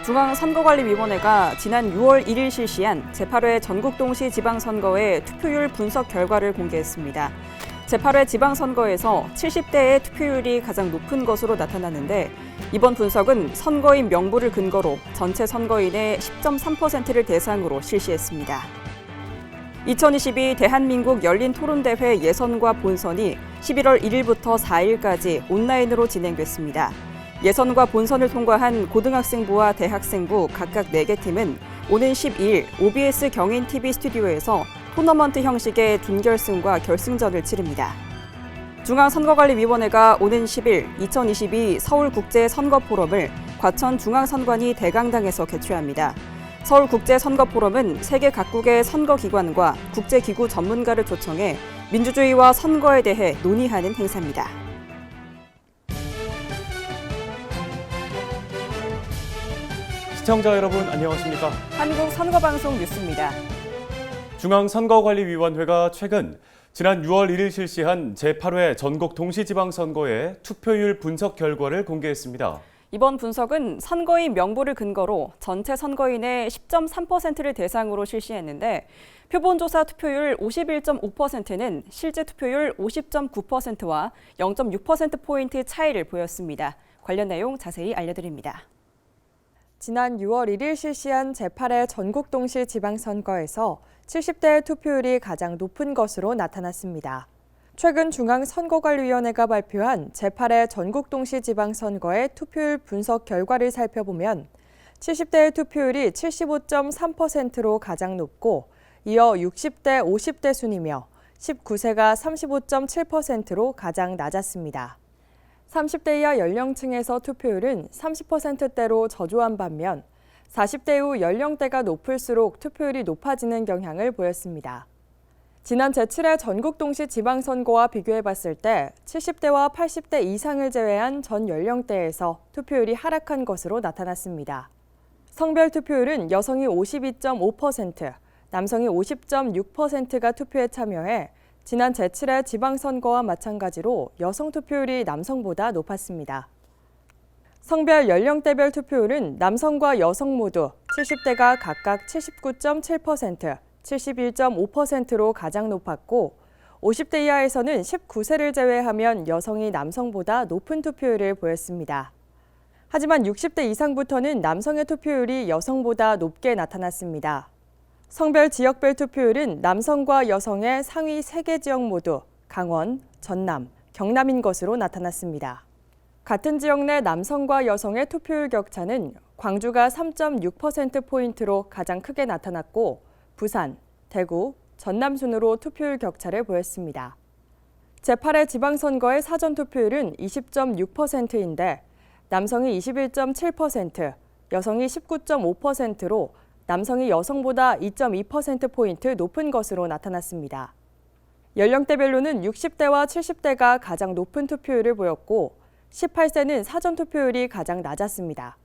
중앙선거관리위원회가 지난 6월 1일 실시한 제8회 전국동시 지방선거의 투표율 분석 결과를 공개했습니다. 제8회 지방선거에서 70대의 투표율이 가장 높은 것으로 나타났는데 이번 분석은 선거인 명부를 근거로 전체 선거인의 10.3%를 대상으로 실시했습니다. 2022 대한민국 열린토론대회 예선과 본선이 11월 1일부터 4일까지 온라인으로 진행됐습니다. 예선과 본선을 통과한 고등학생부와 대학생부 각각 4개 팀은 오는 12일 OBS 경인TV 스튜디오에서 토너먼트 형식의 준결승과 결승전을 치릅니다. 중앙선거관리위원회가 오는 10일 2022 서울국제선거포럼을 과천중앙선관위 대강당에서 개최합니다. 서울국제선거포럼은 세계 각국의 선거기관과 국제기구 전문가를 초청해 민주주의와 선거에 대해 논의하는 행사입니다. 시청자 여러분 안녕하십니까? 한국선거방송 뉴스입니다. 중앙선거관리위원회가 최근 지난 6월 1일 실시한 제8회 전국 동시지방선거의 투표율 분석 결과를 공개했습니다. 이번 분석은 선거인 명부를 근거로 전체 선거인의 10.3%를 대상으로 실시했는데 표본조사 투표율 51.5%는 실제 투표율 50.9%와 0.6%포인트 차이를 보였습니다. 관련 내용 자세히 알려드립니다. 지난 6월 1일 실시한 제8회 전국동시 지방선거에서 70대의 투표율이 가장 높은 것으로 나타났습니다. 최근 중앙선거관리위원회가 발표한 제8회 전국동시 지방선거의 투표율 분석 결과를 살펴보면 70대의 투표율이 75.3%로 가장 높고 이어 60대, 50대 순이며 19세가 35.7%로 가장 낮았습니다. 30대 이하 연령층에서 투표율은 30%대로 저조한 반면 40대 이후 연령대가 높을수록 투표율이 높아지는 경향을 보였습니다. 지난 제7회 전국동시 지방선거와 비교해봤을 때 70대와 80대 이상을 제외한 전 연령대에서 투표율이 하락한 것으로 나타났습니다. 성별 투표율은 여성이 52.5%, 남성이 50.6%가 투표에 참여해 지난 제7회 지방선거와 마찬가지로 여성 투표율이 남성보다 높았습니다. 성별 연령대별 투표율은 남성과 여성 모두 70대가 각각 79.7%, 71.5%로 가장 높았고 50대 이하에서는 19세를 제외하면 여성이 남성보다 높은 투표율을 보였습니다. 하지만 60대 이상부터는 남성의 투표율이 여성보다 높게 나타났습니다. 성별 지역별 투표율은 남성과 여성의 상위 3개 지역 모두 강원, 전남, 경남인 것으로 나타났습니다. 같은 지역 내 남성과 여성의 투표율 격차는 광주가 3.6%포인트로 가장 크게 나타났고 부산, 대구, 전남 순으로 투표율 격차를 보였습니다. 제8회 지방선거의 사전투표율은 20.6%인데 남성이 21.7%, 여성이 19.5%로 남성이 여성보다 2.2%포인트 높은 것으로 나타났습니다. 연령대별로는 60대와 70대가 가장 높은 투표율을 보였고 18세는 사전투표율이 가장 낮았습니다.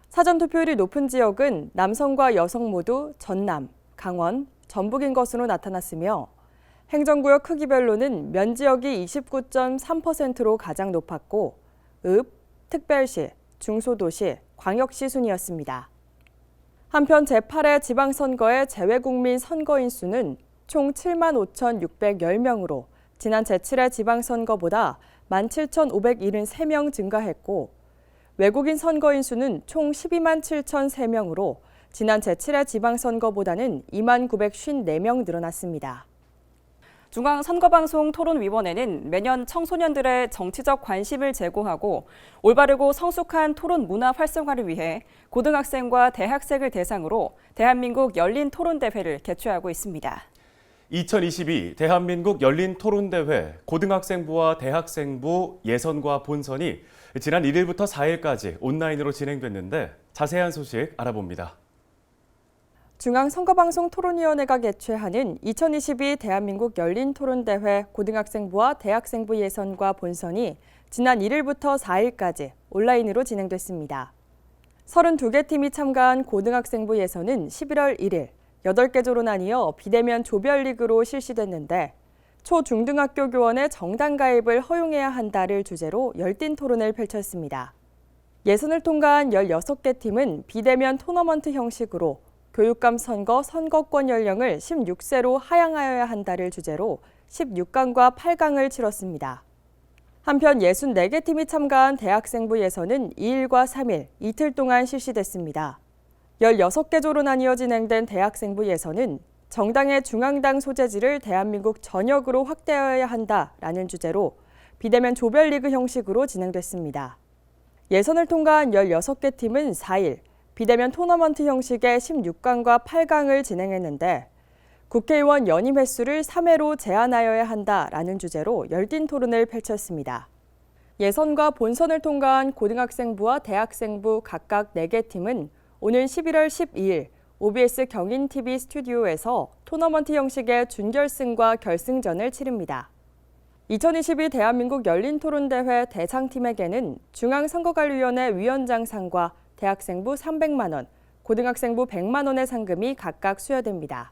사전투표율이 높은 지역은 남성과 여성 모두 전남, 강원, 전북인 것으로 나타났으며 행정구역 크기별로는 면지역이 29.3%로 가장 높았고 읍, 특별시, 중소도시, 광역시 순이었습니다. 한편 제8회 지방선거의 재외국민 선거인 수는 총 75,610명으로 지난 제7회 지방선거보다 17,573명 증가했고 외국인 선거인 수는 총 127,003명으로 지난 제7회 지방선거보다는 29,954명 늘어났습니다. 중앙선거방송 토론위원회는 매년 청소년들의 정치적 관심을 제고하고 올바르고 성숙한 토론 문화 활성화를 위해 고등학생과 대학생을 대상으로 대한민국 열린토론대회를 개최하고 있습니다. 2022 대한민국 열린토론대회 고등학생부와 대학생부 예선과 본선이 지난 1일부터 4일까지 온라인으로 진행됐는데 자세한 소식 알아봅니다. 중앙선거방송 토론위원회가 개최하는 2022 대한민국 열린토론대회 고등학생부와 대학생부 예선과 본선이 지난 1일부터 4일까지 온라인으로 진행됐습니다. 32개 팀이 참가한 고등학생부 예선은 11월 1일 8개 조로 나뉘어 비대면 조별리그로 실시됐는데 초중등학교 교원의 정당 가입을 허용해야 한다를 주제로 열띤 토론을 펼쳤습니다. 예선을 통과한 16개 팀은 비대면 토너먼트 형식으로 교육감 선거 선거권 연령을 16세로 하향하여야 한다를 주제로 16강과 8강을 치렀습니다. 한편 64개 팀이 참가한 대학생부 예선은 2일과 3일, 이틀 동안 실시됐습니다. 16개 조로 나뉘어 진행된 대학생부 예선은 정당의 중앙당 소재지를 대한민국 전역으로 확대하여야 한다라는 주제로 비대면 조별리그 형식으로 진행됐습니다. 예선을 통과한 16개 팀은 4일, 비대면 토너먼트 형식의 16강과 8강을 진행했는데 국회의원 연임 횟수를 3회로 제한하여야 한다라는 주제로 열띤 토론을 펼쳤습니다. 예선과 본선을 통과한 고등학생부와 대학생부 각각 4개 팀은 오는 11월 12일 OBS 경인TV 스튜디오에서 토너먼트 형식의 준결승과 결승전을 치릅니다. 2022 대한민국 열린토론대회 대상팀에게는 중앙선거관리위원회 위원장상과 대학생부 300만 원, 고등학생부 100만 원의 상금이 각각 수여됩니다.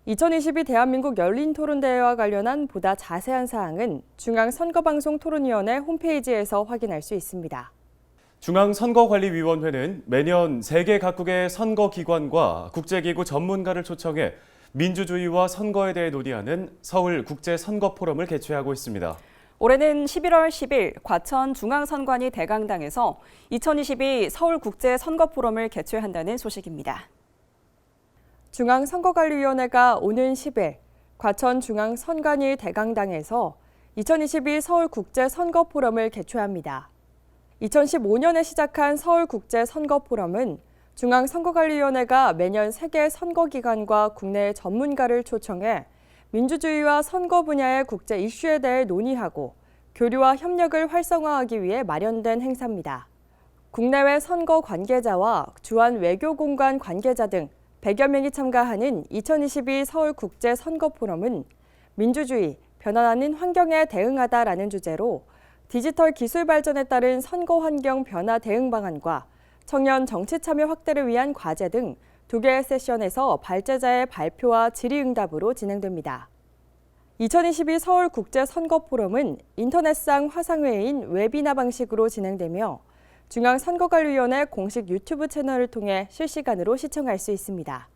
2022 대한민국 열린토론대회와 관련한 보다 자세한 사항은 중앙선거방송토론위원회 홈페이지에서 확인할 수 있습니다. 중앙선거관리위원회는 매년 세계 각국의 선거기관과 국제기구 전문가를 초청해 민주주의와 선거에 대해 논의하는 서울국제선거포럼을 개최하고 있습니다. 올해는 11월 10일 과천 중앙선관위 대강당에서 2022 서울국제선거포럼을 개최한다는 소식입니다. 중앙선거관리위원회가 오는 10일 과천 중앙선관위 대강당에서 2022 서울국제선거포럼을 개최합니다. 2015년에 시작한 서울국제선거포럼은 중앙선거관리위원회가 매년 세계 선거기관과 국내 전문가를 초청해 민주주의와 선거 분야의 국제 이슈에 대해 논의하고 교류와 협력을 활성화하기 위해 마련된 행사입니다. 국내외 선거 관계자와 주한 외교공간 관계자 등 100여 명이 참가하는 2022 서울국제선거포럼은 민주주의, 변화하는 환경에 대응하다라는 주제로 디지털 기술 발전에 따른 선거 환경 변화 대응 방안과 청년 정치 참여 확대를 위한 과제 등 2개의 세션에서 발제자의 발표와 질의응답으로 진행됩니다. 2022 서울국제선거포럼은 인터넷상 화상회의인 웨비나 방식으로 진행되며 중앙선거관리위원회 공식 유튜브 채널을 통해 실시간으로 시청할 수 있습니다.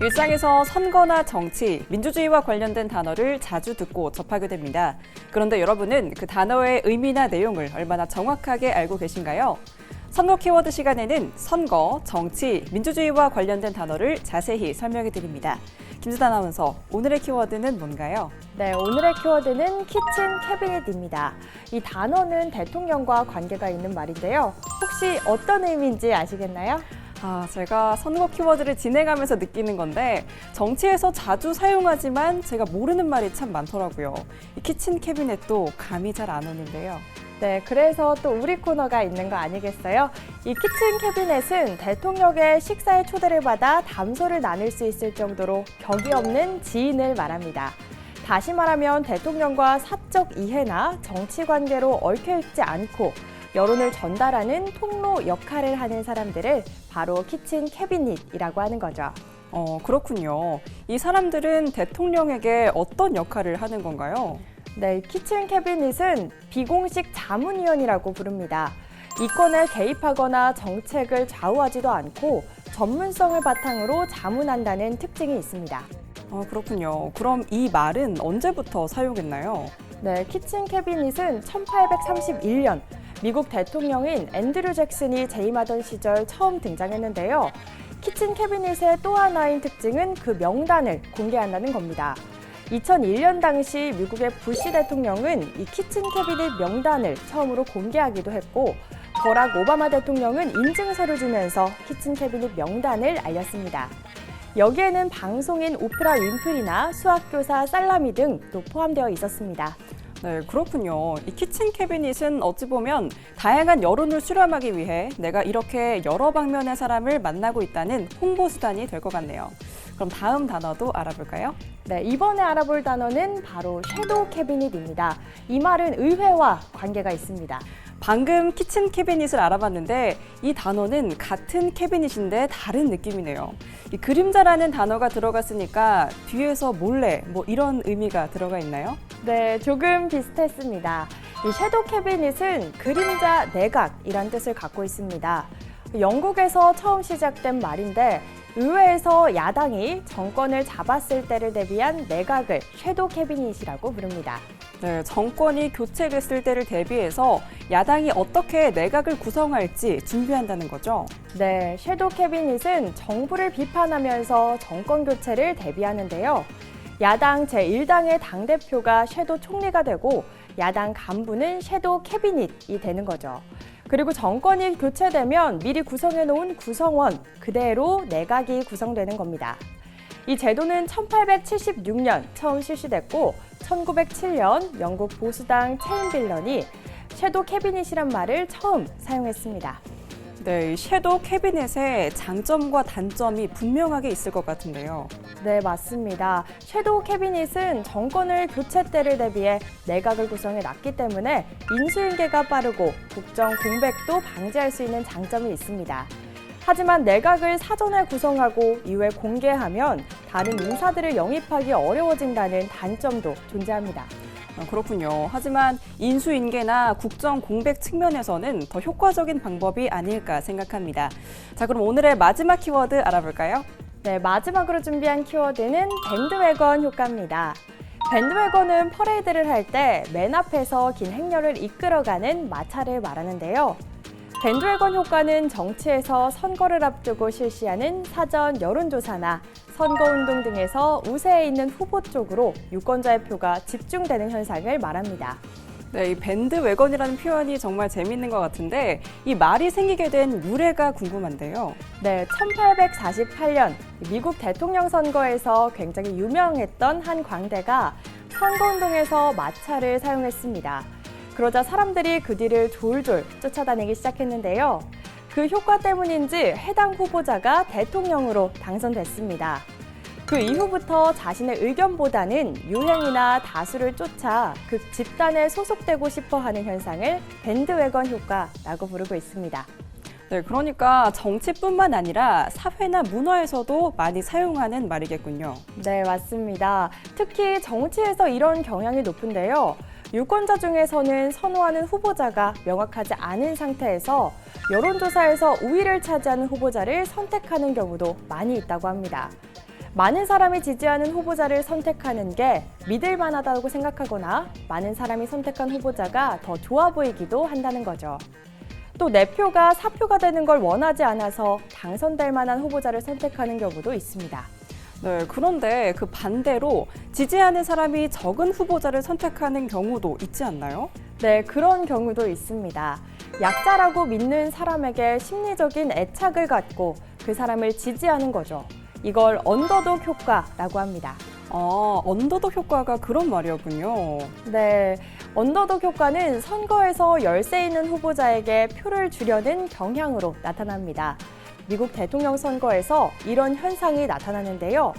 일상에서 선거나 정치, 민주주의와 관련된 단어를 자주 듣고 접하게 됩니다. 그런데 여러분은 그 단어의 의미나 내용을 얼마나 정확하게 알고 계신가요? 선거 키워드 시간에는 선거, 정치, 민주주의와 관련된 단어를 자세히 설명해 드립니다. 김수다 아나운서, 오늘의 키워드는 뭔가요? 네, 오늘의 키워드는 키친 캐비닛입니다. 이 단어는 대통령과 관계가 있는 말인데요. 혹시 어떤 의미인지 아시겠나요? 제가 선거 키워드를 진행하면서 느끼는 건데 정치에서 자주 사용하지만 제가 모르는 말이 참 많더라고요. 이 키친 캐비넷도 감이 잘 안 오는데요. 네, 그래서 또 우리 코너가 있는 거 아니겠어요? 이 키친 캐비넷은 대통령의 식사에 초대를 받아 담소를 나눌 수 있을 정도로 격이 없는 지인을 말합니다. 다시 말하면 대통령과 사적 이해나 정치 관계로 얽혀있지 않고 여론을 전달하는 통로 역할을 하는 사람들을 바로 키친 캐비닛이라고 하는 거죠. 그렇군요. 이 사람들은 대통령에게 어떤 역할을 하는 건가요? 네, 키친 캐비닛은 비공식 자문위원이라고 부릅니다. 이권에 개입하거나 정책을 좌우하지도 않고 전문성을 바탕으로 자문한다는 특징이 있습니다. 그렇군요. 그럼 이 말은 언제부터 사용했나요? 네, 키친 캐비닛은 1831년 미국 대통령인 앤드류 잭슨이 재임하던 시절 처음 등장했는데요. 키친 캐비닛의 또 하나인 특징은 그 명단을 공개한다는 겁니다. 2001년 당시 미국의 부시 대통령은 이 키친 캐비닛 명단을 처음으로 공개하기도 했고 버락 오바마 대통령은 인증서를 주면서 키친 캐비닛 명단을 알렸습니다. 여기에는 방송인 오프라 윈프리나 수학교사 살라미 등도 포함되어 있었습니다. 네, 그렇군요. 이 키친 캐비닛은 어찌 보면 다양한 여론을 수렴하기 위해 내가 이렇게 여러 방면의 사람을 만나고 있다는 홍보 수단이 될 것 같네요. 그럼 다음 단어도 알아볼까요? 네, 이번에 알아볼 단어는 바로 섀도우 캐비닛입니다. 이 말은 의회와 관계가 있습니다. 방금 키친 캐비닛을 알아봤는데 이 단어는 같은 캐비닛인데 다른 느낌이네요. 이 그림자라는 단어가 들어갔으니까 뒤에서 몰래 뭐 이런 의미가 들어가 있나요? 네, 조금 비슷했습니다. 이 섀도우 캐비닛은 그림자 내각이란 뜻을 갖고 있습니다. 영국에서 처음 시작된 말인데 의회에서 야당이 정권을 잡았을 때를 대비한 내각을 섀도우 캐비닛이라고 부릅니다. 네, 정권이 교체됐을 때를 대비해서 야당이 어떻게 내각을 구성할지 준비한다는 거죠. 네, 섀도우 캐비닛은 정부를 비판하면서 정권 교체를 대비하는데요. 야당 제1당의 당대표가 섀도우 총리가 되고 야당 간부는 섀도우 캐비닛이 되는 거죠. 그리고 정권이 교체되면 미리 구성해놓은 구성원 그대로 내각이 구성되는 겁니다. 이 제도는 1876년 처음 실시됐고 1907년 영국 보수당 체인빌런이 섀도우 캐비닛이란 말을 처음 사용했습니다. 네, 이 섀도우 캐비닛의 장점과 단점이 분명하게 있을 것 같은데요. 네, 맞습니다. 섀도우 캐비닛은 정권을 교체 때를 대비해 내각을 구성해 놨기 때문에 인수인계가 빠르고 국정 공백도 방지할 수 있는 장점이 있습니다. 하지만 내각을 사전에 구성하고 이후에 공개하면 다른 인사들을 영입하기 어려워진다는 단점도 존재합니다. 그렇군요. 하지만 인수인계나 국정 공백 측면에서는 더 효과적인 방법이 아닐까 생각합니다. 자, 그럼 오늘의 마지막 키워드 알아볼까요? 네, 마지막으로 준비한 키워드는 밴드웨건 효과입니다. 밴드웨건은 퍼레이드를 할 때 맨 앞에서 긴 행렬을 이끌어가는 마차를 말하는데요. 밴드웨건 효과는 정치에서 선거를 앞두고 실시하는 사전 여론조사나 선거운동 등에서 우세에 있는 후보 쪽으로 유권자의 표가 집중되는 현상을 말합니다. 네, 이 밴드웨건이라는 표현이 정말 재밌는 것 같은데 이 말이 생기게 된 유래가 궁금한데요. 네, 1848년 미국 대통령 선거에서 굉장히 유명했던 한 광대가 선거운동에서 마차를 사용했습니다. 그러자 사람들이 그 뒤를 졸졸 쫓아다니기 시작했는데요. 그 효과 때문인지 해당 후보자가 대통령으로 당선됐습니다. 그 이후부터 자신의 의견보다는 유행이나 다수를 쫓아 그 집단에 소속되고 싶어 하는 현상을 밴드웨건 효과라고 부르고 있습니다. 네, 그러니까 정치뿐만 아니라 사회나 문화에서도 많이 사용하는 말이겠군요. 네, 맞습니다. 특히 정치에서 이런 경향이 높은데요. 유권자 중에서는 선호하는 후보자가 명확하지 않은 상태에서 여론조사에서 우위를 차지하는 후보자를 선택하는 경우도 많이 있다고 합니다. 많은 사람이 지지하는 후보자를 선택하는 게 믿을 만하다고 생각하거나 많은 사람이 선택한 후보자가 더 좋아 보이기도 한다는 거죠. 또 내 표가 사표가 되는 걸 원하지 않아서 당선될 만한 후보자를 선택하는 경우도 있습니다. 네, 그런데 그 반대로 지지하는 사람이 적은 후보자를 선택하는 경우도 있지 않나요? 네, 그런 경우도 있습니다. 약자라고 믿는 사람에게 심리적인 애착을 갖고 그 사람을 지지하는 거죠. 이걸 언더독 효과라고 합니다. 언더독 효과가 그런 말이었군요. 네, 언더독 효과는 선거에서 열세 있는 후보자에게 표를 주려는 경향으로 나타납니다. 미국 대통령 선거에서 이런 현상이 나타나는데요.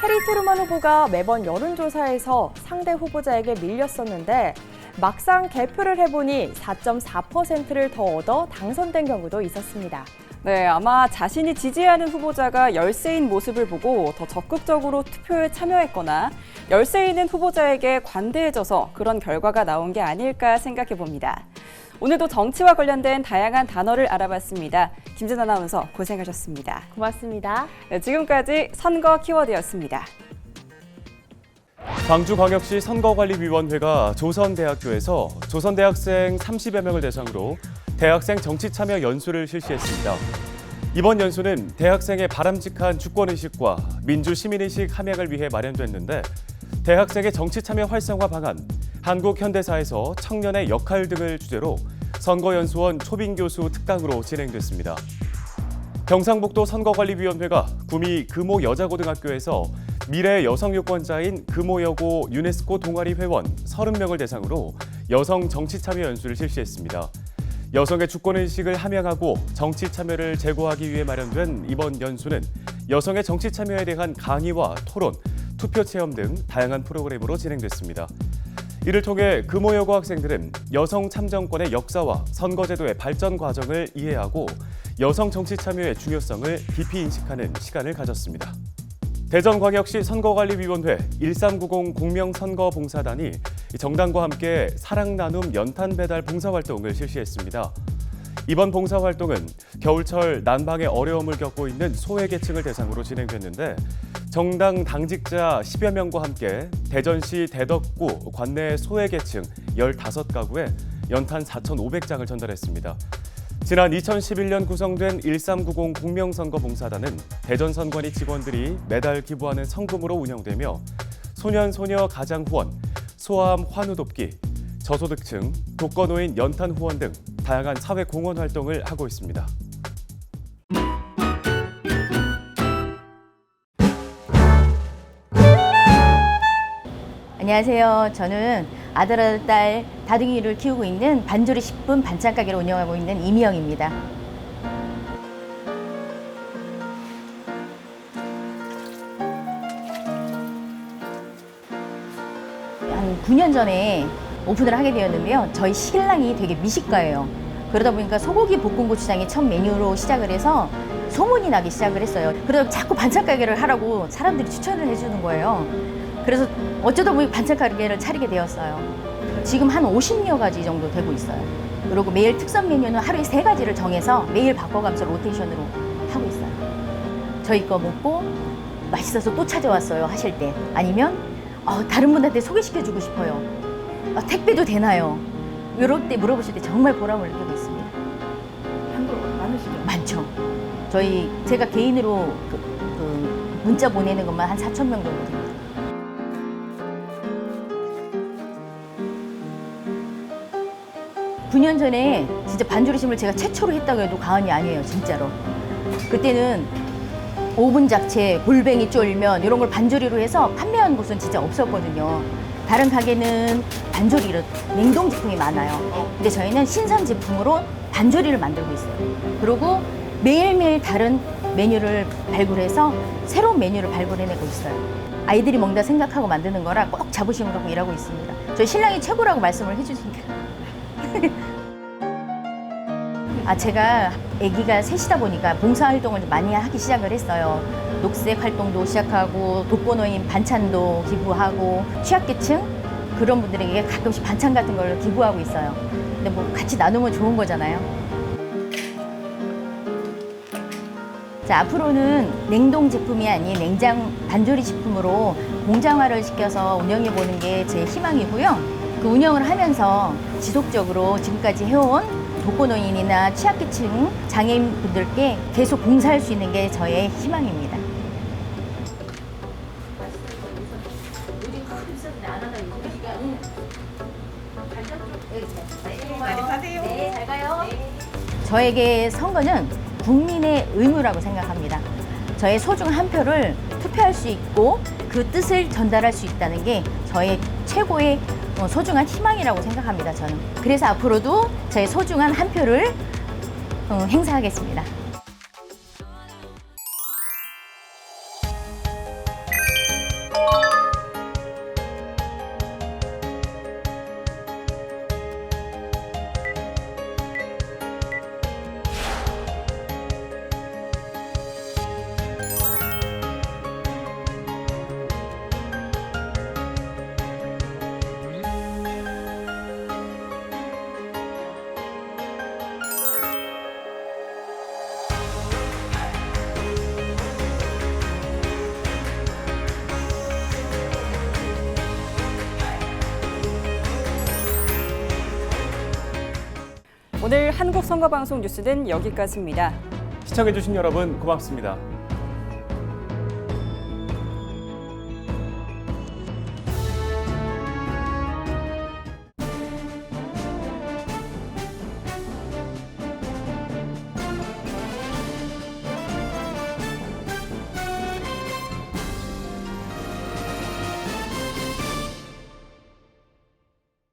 해리 트루먼 후보가 매번 여론조사에서 상대 후보자에게 밀렸었는데 막상 개표를 해보니 4.4%를 더 얻어 당선된 경우도 있었습니다. 네, 아마 자신이 지지하는 후보자가 열세인 모습을 보고 더 적극적으로 투표에 참여했거나 열세 있는 후보자에게 관대해져서 그런 결과가 나온 게 아닐까 생각해 봅니다. 오늘도 정치와 관련된 다양한 단어를 알아봤습니다. 김진 아나운서 고생하셨습니다. 고맙습니다. 네, 지금까지 선거 키워드였습니다. 광주광역시 선거관리위원회가 조선대학교에서 조선대학생 30여 명을 대상으로 대학생 정치참여 연수를 실시했습니다. 이번 연수는 대학생의 바람직한 주권의식과 민주시민의식 함양을 위해 마련됐는데 대학생의 정치참여 활성화 방안, 한국 현대사에서 청년의 역할 등을 주제로 선거연수원 초빙교수 특강으로 진행됐습니다. 경상북도 선거관리위원회가 구미 금호 여자고등학교에서 미래 여성 유권자인 금호여고 유네스코 동아리 회원 30명을 대상으로 여성 정치 참여 연수를 실시했습니다. 여성의 주권의식을 함양하고 정치 참여를 제고하기 위해 마련된 이번 연수는 여성의 정치 참여에 대한 강의와 토론, 투표 체험 등 다양한 프로그램으로 진행됐습니다. 이를 통해 금호여고 학생들은 여성 참정권의 역사와 선거제도의 발전 과정을 이해하고 여성 정치 참여의 중요성을 깊이 인식하는 시간을 가졌습니다. 대전광역시 선거관리위원회 1390 공명선거봉사단이 정당과 함께 사랑 나눔 연탄 배달 봉사활동을 실시했습니다. 이번 봉사활동은 겨울철 난방의 어려움을 겪고 있는 소외계층을 대상으로 진행됐는데 정당 당직자 10여 명과 함께 대전시 대덕구 관내 소외계층 15가구에 연탄 4,500장을 전달했습니다. 지난 2011년 구성된 1390 공명선거봉사단은 대전선관위 직원들이 매달 기부하는 성금으로 운영되며 소년, 소녀 가장 후원, 소아암 환우 돕기, 저소득층, 독거노인 연탄 후원 등 다양한 사회 공헌 활동을 하고 있습니다. 안녕하세요. 저는 아들, 딸, 다둥이를 키우고 있는 반조리 식품 반찬 가게를 운영하고 있는 이미영입니다. 한 9년 전에 오픈을 하게 되었는데요. 저희 신랑이 되게 미식가예요. 그러다 보니까 소고기 볶음 고추장이 첫 메뉴로 시작을 해서 소문이 나기 시작을 했어요. 그러다 자꾸 반찬 가게를 하라고 사람들이 추천을 해주는 거예요. 그래서 어쩌다 보니 반찬 가게를 차리게 되었어요. 지금 한 50여 가지 정도 되고 있어요. 그리고 매일 특선 메뉴는 하루에 3가지를 정해서 매일 바꿔가면서 로테이션으로 하고 있어요. 저희 거 먹고 맛있어서 또 찾아왔어요 하실 때, 아니면 다른 분한테 소개시켜주고 싶어요. 택배도 되나요? 이럴 때 물어보실 때 정말 보람을 느끼고 있습니다. 한국 많으시죠? 많죠. 제가 개인으로 문자 보내는 것만 한 4,000명 정도 됩니다. 구 년 전에 진짜 반조리심을 제가 최초로 했다고 해도 과언이 아니에요, 진짜로. 그때는 오븐 잡채, 골뱅이 쫄면 이런 걸 반조리로 해서 판매하는 곳은 진짜 없었거든요. 다른 가게는 반조리로 냉동 제품이 많아요. 근데 저희는 신선 제품으로 반조리를 만들고 있어요. 그리고 매일매일 다른 메뉴를 발굴해서 새로운 메뉴를 발굴해내고 있어요. 아이들이 먹는다 생각하고 만드는 거라 꼭 자부심을 갖고 일하고 있습니다. 저희 신랑이 최고라고 말씀을 해주시니까. 제가 아기가 셋이다 보니까 봉사활동을 많이 하기 시작을 했어요. 녹색 활동도 시작하고 독거노인 반찬도 기부하고 취약계층 그런 분들에게 가끔씩 반찬 같은 걸 기부하고 있어요. 근데 뭐 같이 나누면 좋은 거잖아요. 자, 앞으로는 냉동 제품이 아닌 냉장 반조리 식품으로 공장화를 시켜서 운영해 보는 게 제 희망이고요. 그 운영을 하면서 지속적으로 지금까지 해온 독거노인이나 취약계층 장애인분들께 계속 봉사할 수 있는 게 저의 희망입니다. 네, 잘 가요. 저에게 선거는 국민의 의무라고 생각합니다. 저의 소중한 한 표를 투표할 수 있고 그 뜻을 전달할 수 있다는 게 저의 최고의 소중한 희망이라고 생각합니다, 저는. 그래서 앞으로도 저의 소중한 한 표를 행사하겠습니다. 오늘 한국선거방송 뉴스는 여기까지입니다. 시청해주신 여러분 고맙습니다.